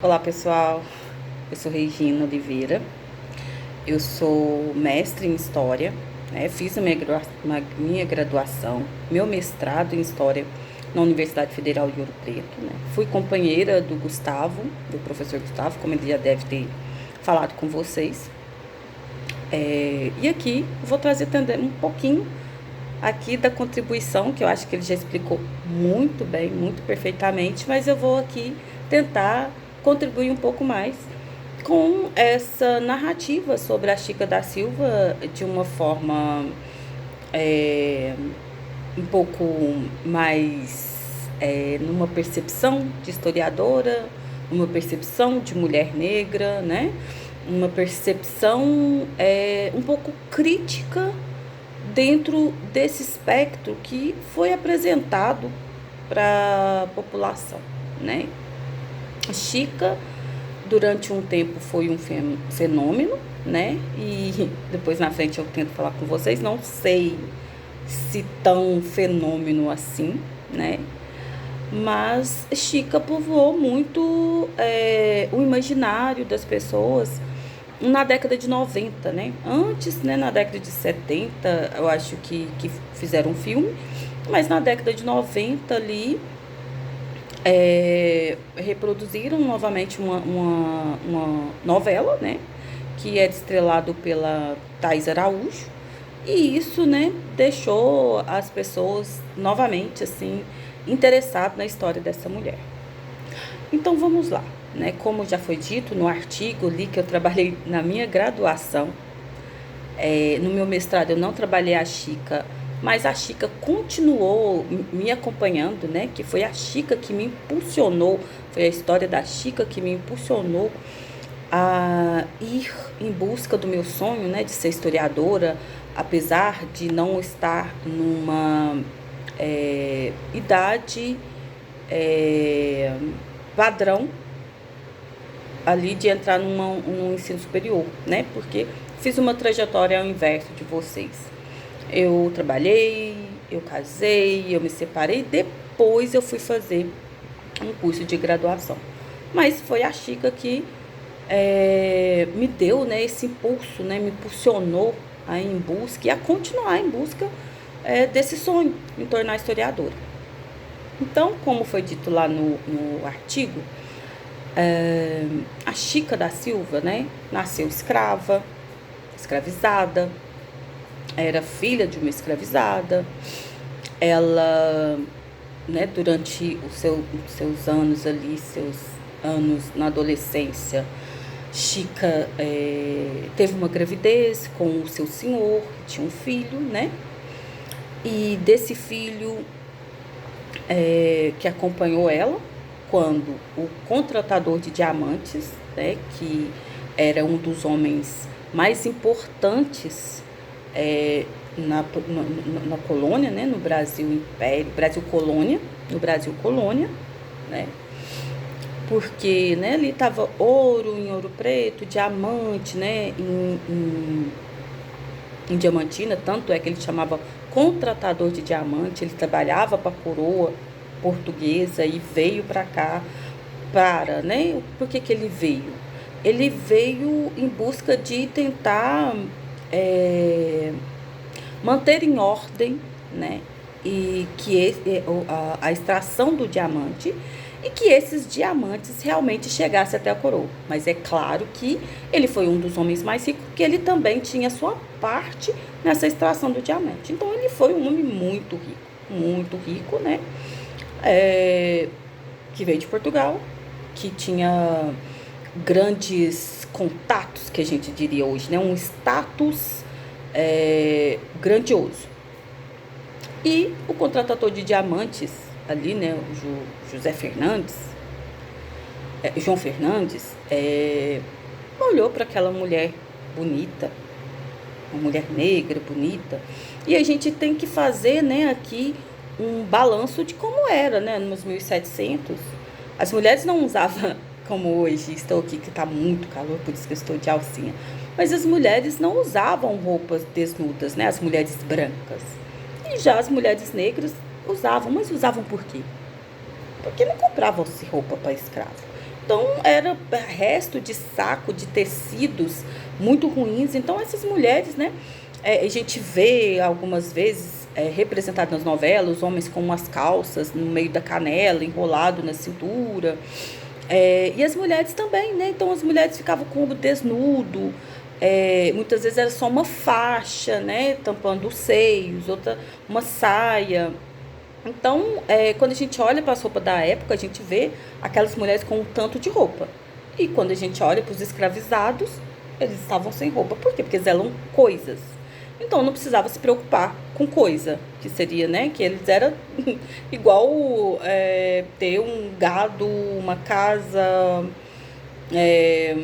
Olá pessoal, eu sou Regina Oliveira, eu sou mestre em História, né? Fiz a minha graduação, meu mestrado em História na Universidade Federal de Ouro Preto, né? Fui companheira do Gustavo, do professor Gustavo, como ele já deve ter falado com vocês. E aqui vou trazer também um pouquinho aqui da contribuição, que eu acho que ele já explicou muito bem, muito perfeitamente, mas eu vou aqui tentar contribuir um pouco mais com essa narrativa sobre a Chica da Silva de uma forma um pouco mais numa percepção de historiadora, uma percepção de mulher negra, né? Uma percepção um pouco crítica dentro desse espectro que foi apresentado para a população, né? Chica, durante um tempo, foi um fenômeno, né? E depois na frente eu tento falar com vocês, não sei se tão fenômeno assim, né? Mas Chica povoou muito o imaginário das pessoas na década de 90, né? Antes, né, na década de 70, eu acho que fizeram um filme, mas na década de 90 ali, reproduziram novamente uma novela, né? Que é estrelado pela Thaís Araújo. E isso, né, deixou as pessoas novamente, assim, interessadas na história dessa mulher. Então vamos lá, né? Como já foi dito no artigo ali que eu trabalhei na minha graduação, no meu mestrado eu não trabalhei a Chica, mas a Chica continuou me acompanhando, né? Que foi a Chica que me impulsionou, foi a história da Chica que me impulsionou a ir em busca do meu sonho, né? De ser historiadora, apesar de não estar numa idade padrão ali de entrar num ensino superior, né? Porque fiz uma trajetória ao inverso de vocês. Eu trabalhei, eu casei, eu me separei, depois eu fui fazer um curso de graduação. Mas foi a Chica que me deu, né, esse impulso, né, me impulsionou a ir em busca e a continuar em busca desse sonho, me tornar historiadora. Então, como foi dito lá no artigo, a Chica da Silva, né, nasceu escravizada, era filha de uma escravizada. Ela, né, durante seus anos ali, seus anos na adolescência, Chica teve uma gravidez com o seu senhor, que tinha um filho, né? E desse filho que acompanhou ela quando o contratador de diamantes, né, que era um dos homens mais importantes na colônia, né, no Brasil Império, Brasil Colônia, no Brasil Colônia, né, porque, né, ali estava ouro em Ouro Preto, diamante, né, em Diamantina, tanto é que ele chamava contratador de diamante, ele trabalhava para a coroa portuguesa e veio para cá né? Por que ele veio? Ele veio em busca de tentar manter em ordem, né? E que a extração do diamante e que esses diamantes realmente chegassem até a coroa. Mas é claro que ele foi um dos homens mais ricos, porque ele também tinha sua parte nessa extração do diamante. Então ele foi um homem muito rico, né? Que veio de Portugal, que tinha grandes contatos, que a gente diria hoje, né? Um status grandioso. E o contratador de diamantes ali, né? O José Fernandes, João Fernandes, olhou para aquela mulher bonita, uma mulher negra, bonita, e a gente tem que fazer, né, aqui um balanço de como era, né, nos 1700. As mulheres não usavam como hoje, estou aqui que está muito calor, por isso que eu estou de alcinha, mas as mulheres não usavam roupas desnudas, né, as mulheres brancas. E já as mulheres negras usavam, mas usavam por quê? Porque não compravam-se roupa para escravo. Então, era resto de saco, de tecidos muito ruins. Então, essas mulheres, né, a gente vê algumas vezes representado nas novelas, os homens com umas calças no meio da canela, enrolado na cintura. E as mulheres também, né? Então, as mulheres ficavam com o desnudo. Muitas vezes era só uma faixa, né, tampando os seios, outra uma saia. Então, quando a gente olha para as roupas da época, a gente vê aquelas mulheres com um tanto de roupa. E quando a gente olha para os escravizados, eles estavam sem roupa. Por quê? Porque eles eram coisas. Então, não precisava se preocupar com coisa, que seria, né, que eles eram igual ter um gado, uma casa, é,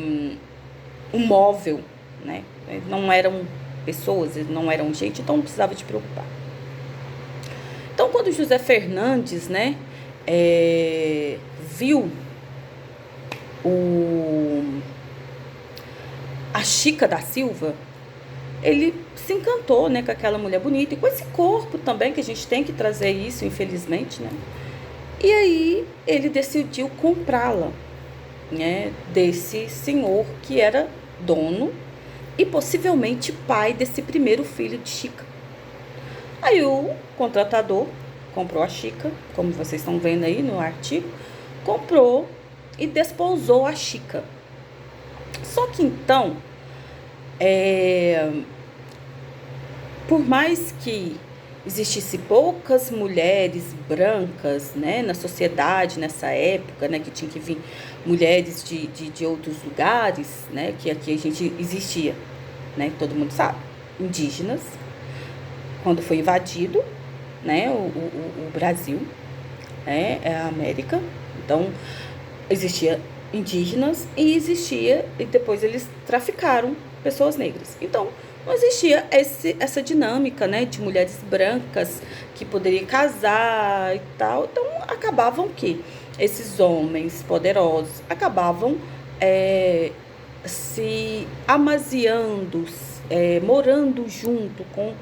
um móvel, né? Eles não eram pessoas, eles não eram gente, então não precisava te preocupar. Então, quando José Fernandes, né, viu a Chica da Silva, ele se encantou, né, com aquela mulher bonita e com esse corpo também, que a gente tem que trazer isso, infelizmente, né? E aí ele decidiu comprá-la, né, desse senhor que era dono e possivelmente pai desse primeiro filho de Chica. Aí o contratador comprou a Chica, como vocês estão vendo aí no artigo, comprou e desposou a Chica. Só que então, por mais que existisse poucas mulheres brancas, né, na sociedade nessa época, né, que tinha que vir mulheres de outros lugares, né, que aqui a gente existia, né, todo mundo sabe, indígenas, quando foi invadido, né, o Brasil, né, a América. Então, existia indígenas e depois eles traficaram pessoas negras. Então, não existia essa dinâmica, né, de mulheres brancas que poderiam casar e tal. Então, acabavam que esses homens poderosos acabavam se amaziando, morando junto com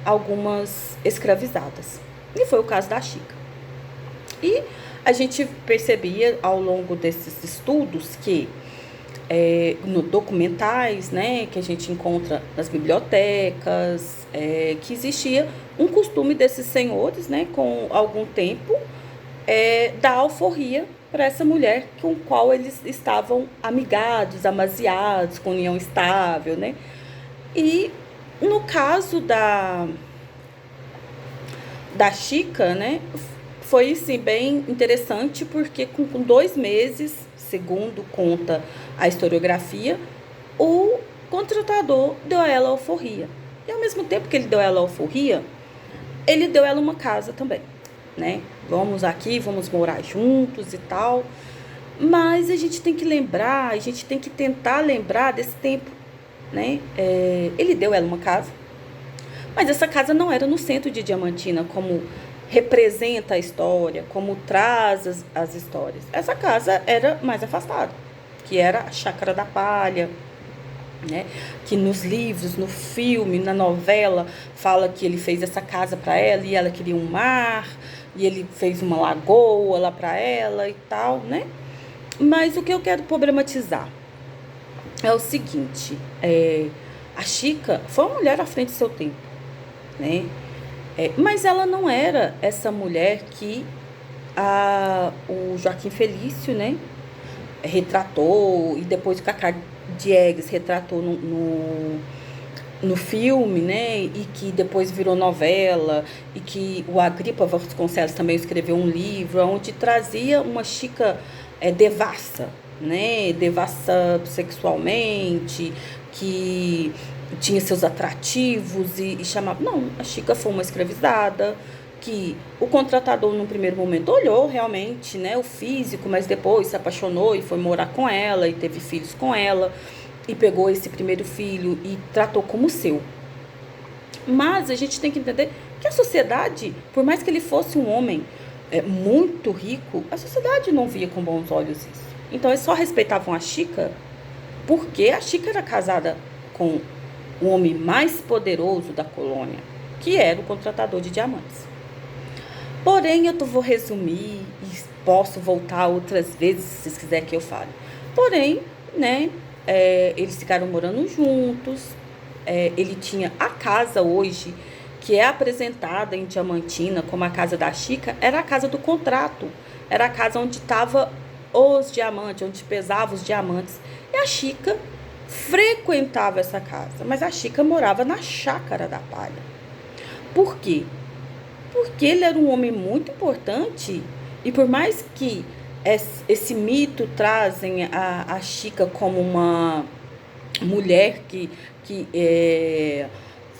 algumas escravizadas. E foi o caso da Chica. E a gente percebia ao longo desses estudos que no documentais, né, que a gente encontra nas bibliotecas, que existia um costume desses senhores, né, com algum tempo, dar alforria para essa mulher com qual eles estavam amigados, amaziados, com união estável, né? E no caso da Chica, né, foi assim, bem interessante, porque com 2 meses, segundo conta a historiografia, o contratador deu a ela alforria. E ao mesmo tempo que ele deu a ela alforria, ele deu a ela uma casa também, né? Vamos aqui, vamos morar juntos e tal. Mas a gente tem que lembrar, a gente tem que tentar lembrar desse tempo, né? Ele deu a ela uma casa, mas essa casa não era no centro de Diamantina, como representa a história, como traz as histórias. Essa casa era mais afastada, que era a Chácara da Palha, né? Que nos livros, no filme, na novela, fala que ele fez essa casa para ela e ela queria um mar, e ele fez uma lagoa lá para ela e tal, né? Mas o que eu quero problematizar é o seguinte, a Chica foi uma mulher à frente do seu tempo, né? Mas ela não era essa mulher que o Joaquim Felício, né, retratou, e depois o Cacá Diegues retratou no filme, né, e que depois virou novela, e que o Agripa Vasconcelos também escreveu um livro onde trazia uma Chica devassa, né, devassa sexualmente, que tinha seus atrativos e chamava... Não, a Chica foi uma escravizada, que o contratador, num primeiro momento, olhou realmente, né, o físico, mas depois se apaixonou e foi morar com ela e teve filhos com ela, e pegou esse primeiro filho e tratou como seu. Mas a gente tem que entender que a sociedade, por mais que ele fosse um homem muito rico, a sociedade não via com bons olhos isso. Então eles só respeitavam a Chica porque a Chica era casada com o homem mais poderoso da colônia, que era o contratador de diamantes. Porém, eu vou resumir e posso voltar outras vezes, se vocês quiserem que eu fale. Porém, né, eles ficaram morando juntos. Ele tinha a casa hoje, que é apresentada em Diamantina como a casa da Chica, era a casa do contrato. Era a casa onde estavam os diamantes, onde pesavam os diamantes. E a Chica frequentava essa casa, mas a Chica morava na Chácara da Palha. Por quê? Porque ele era um homem muito importante, e por mais que esse mito trazem a Chica como uma mulher que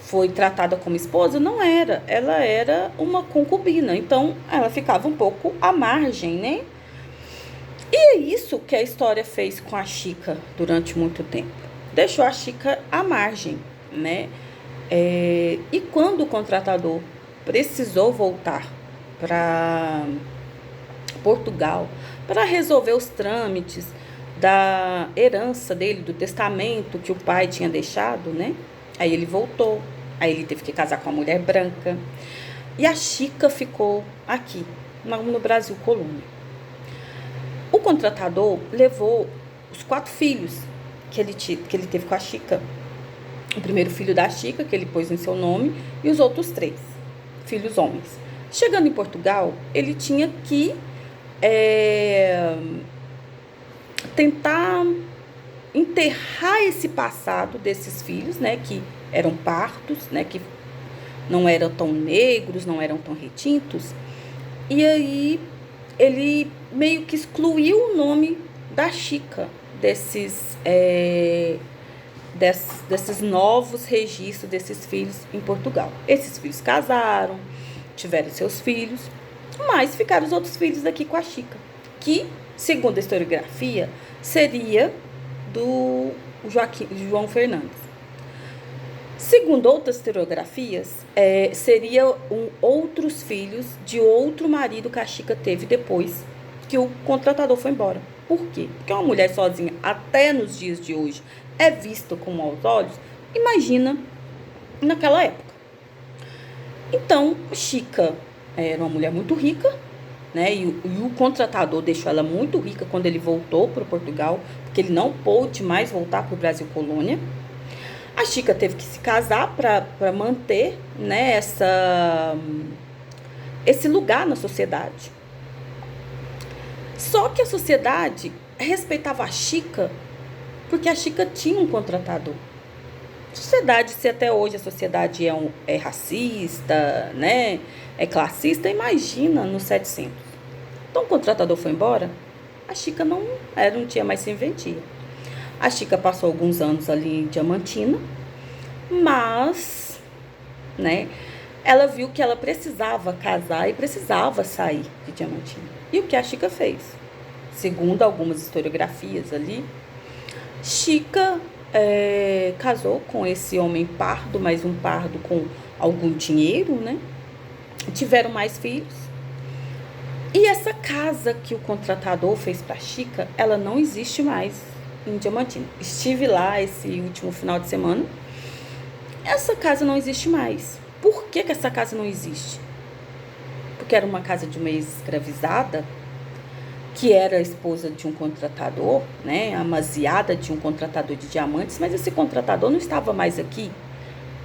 foi tratada como esposa, não era. Ela era uma concubina, então ela ficava um pouco à margem, né? E é isso que a história fez com a Chica durante muito tempo. Deixou a Chica à margem, né? E quando o contratador precisou voltar para Portugal para resolver os trâmites da herança dele, do testamento que o pai tinha deixado, né? Aí ele voltou, aí ele teve que casar com uma mulher branca. E a Chica ficou aqui, no Brasil Colônia. O contratador levou os 4 filhos que ele teve com a Chica. O primeiro filho da Chica, que ele pôs em seu nome, e os outros 3 filhos homens. Chegando em Portugal, ele tinha que tentar enterrar esse passado desses filhos, né, que eram partos, né, que não eram tão negros, não eram tão retintos. E aí ele meio que excluiu o nome da Chica desses novos registros desses filhos em Portugal. Esses filhos casaram, tiveram seus filhos, mas ficaram os outros filhos aqui com a Chica, que, segundo a historiografia, seria do João Fernandes. Segundo outras historiografias, seriam outros filhos de outro marido que a Chica teve depois que o contratador foi embora. Por quê? Porque uma mulher sozinha, até nos dias de hoje, é vista com maus olhos. Imagina naquela época. Então, Chica era uma mulher muito rica, né? E o contratador deixou ela muito rica quando ele voltou para Portugal, porque ele não pôde mais voltar para o Brasil Colônia. A Chica teve que se casar para manter, né, esse lugar na sociedade. Só que a sociedade respeitava a Chica porque a Chica tinha um contratador. Sociedade, se até hoje a sociedade é racista, né, é classista, imagina nos 700. Então o contratador foi embora, a Chica não tinha mais serventia. A Chica passou alguns anos ali em Diamantina, mas, né, ela viu que ela precisava casar e precisava sair de Diamantina. E o que a Chica fez? Segundo algumas historiografias ali, Chica casou com esse homem pardo, mas um pardo com algum dinheiro, né? Tiveram mais filhos. E essa casa que o contratador fez para Chica, ela não existe mais em Diamantina. Estive lá esse último final de semana. Essa casa não existe mais. Por que essa casa não existe? Porque era uma casa de uma ex-escravizada, que era a esposa de um contratador, né, amaziada de um contratador de diamantes, mas esse contratador não estava mais aqui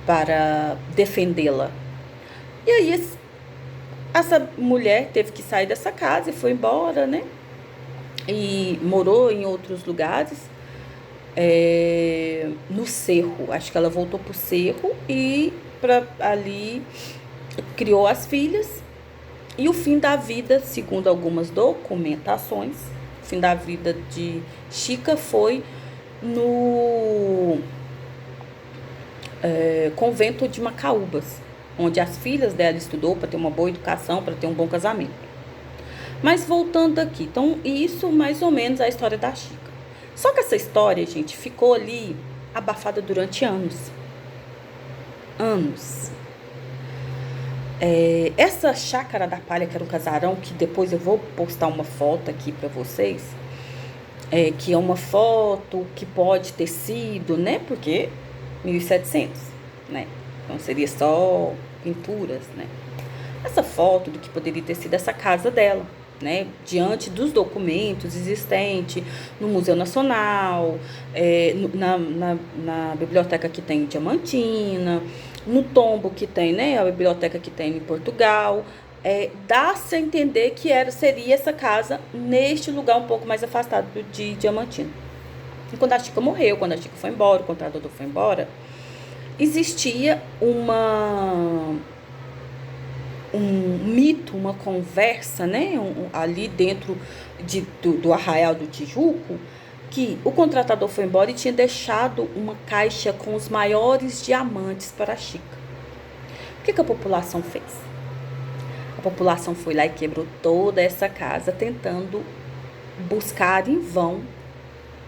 para defendê-la. E aí essa mulher teve que sair dessa casa e foi embora, né, e morou em outros lugares, no Cerro. Acho que ela voltou para o Cerro e ali criou as filhas. E o fim da vida, segundo algumas documentações, o fim da vida de Chica foi no convento de Macaúbas, onde as filhas dela estudou para ter uma boa educação, para ter um bom casamento. Mas voltando aqui, então isso mais ou menos é a história da Chica. Só que essa história, gente, ficou ali abafada durante anos. Anos. Essa Chácara da Palha, que era um casarão, que depois eu vou postar uma foto aqui para vocês, que é uma foto que pode ter sido, né, porque 1700, né, então seria só pinturas, né, essa foto do que poderia ter sido essa casa dela. né, diante dos documentos existentes no Museu Nacional, na biblioteca que tem em Diamantina, no tombo que tem, né, a biblioteca que tem em Portugal, dá-se a entender que seria essa casa neste lugar um pouco mais afastado de Diamantina. E quando a Chica morreu, quando a Chica foi embora, o contratador foi embora, existia um mito, uma conversa, né, ali dentro do Arraial do Tijuco, que o contratador foi embora e tinha deixado uma caixa com os maiores diamantes para a Chica. O que a população fez? A população foi lá e quebrou toda essa casa, tentando buscar em vão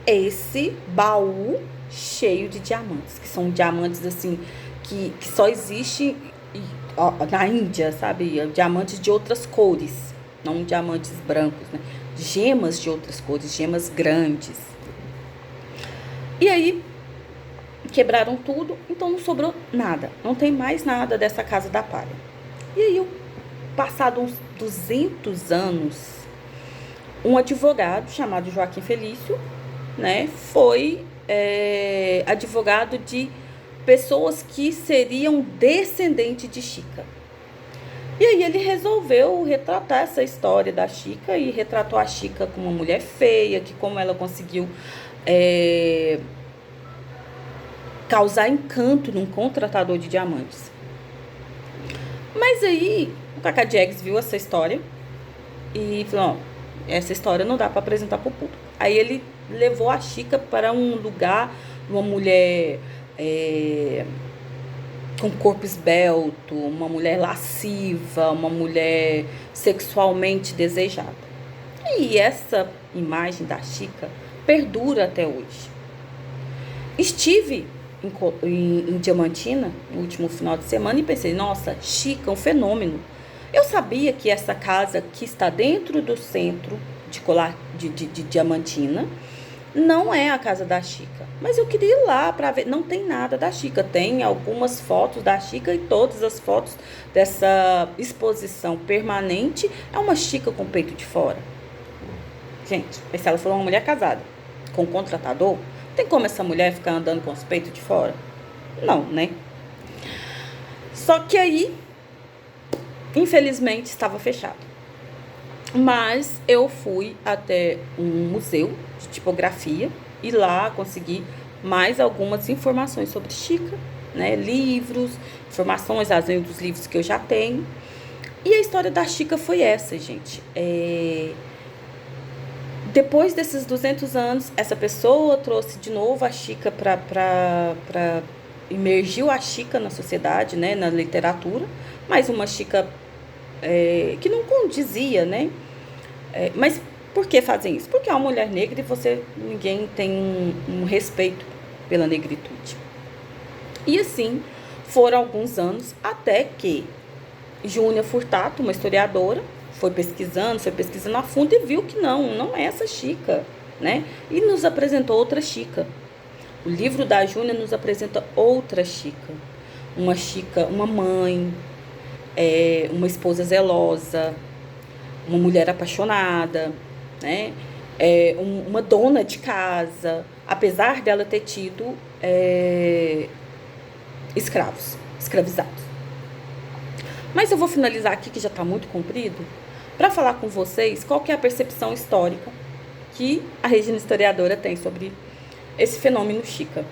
esse baú cheio de diamantes, que são diamantes assim, que só existe na Índia, sabe? Diamantes de outras cores, não diamantes brancos, né? Gemas de outras cores, gemas grandes. E aí, quebraram tudo, então não sobrou nada. Não tem mais nada dessa Casa da Palha. E aí, passado uns 200 anos, um advogado chamado Joaquim Felício, né, foi advogado de pessoas que seriam descendentes de Chica. E aí ele resolveu retratar essa história da Chica e retratou a Chica como uma mulher feia, que como ela conseguiu causar encanto num contratador de diamantes. Mas aí o Cacá Diegues viu essa história e falou, essa história não dá para apresentar para o público. Aí ele levou a Chica para um lugar, uma mulher com corpo esbelto, uma mulher lasciva, uma mulher sexualmente desejada. E essa imagem da Chica perdura até hoje. Estive em Diamantina no último final de semana e pensei, nossa, Chica, um fenômeno. Eu sabia que essa casa que está dentro do centro de Diamantina não é a casa da Chica, mas eu queria ir lá para ver. Não tem nada da Chica, tem algumas fotos da Chica e todas as fotos dessa exposição permanente é uma Chica com o peito de fora. Gente, se ela for uma mulher casada com um contratador, tem como essa mulher ficar andando com os peitos de fora? Não, né? Só que aí, infelizmente, estava fechado. Mas eu fui até um museu de tipografia e lá consegui mais algumas informações sobre Chica, né? Livros, informações, além dos livros que eu já tenho. E a história da Chica foi essa, gente. Depois desses 200 anos, essa pessoa trouxe de novo a Chica para imergiu a Chica na sociedade, né? Na literatura, mas uma Chica que não condizia, né? Mas por que fazem isso? Porque é uma mulher negra e ninguém tem um respeito pela negritude. E assim foram alguns anos até que Júnia Furtado, uma historiadora, foi pesquisando a fundo e viu que não é essa Chica, né? E nos apresentou outra Chica. O livro da Júnia nos apresenta outra Chica. Uma Chica, uma mãe, uma esposa zelosa, uma mulher apaixonada, né? Uma dona de casa, apesar dela ter tido escravizados. Mas eu vou finalizar aqui, que já está muito comprido, para falar com vocês qual que é a percepção histórica que a Regina historiadora tem sobre esse fenômeno Chica.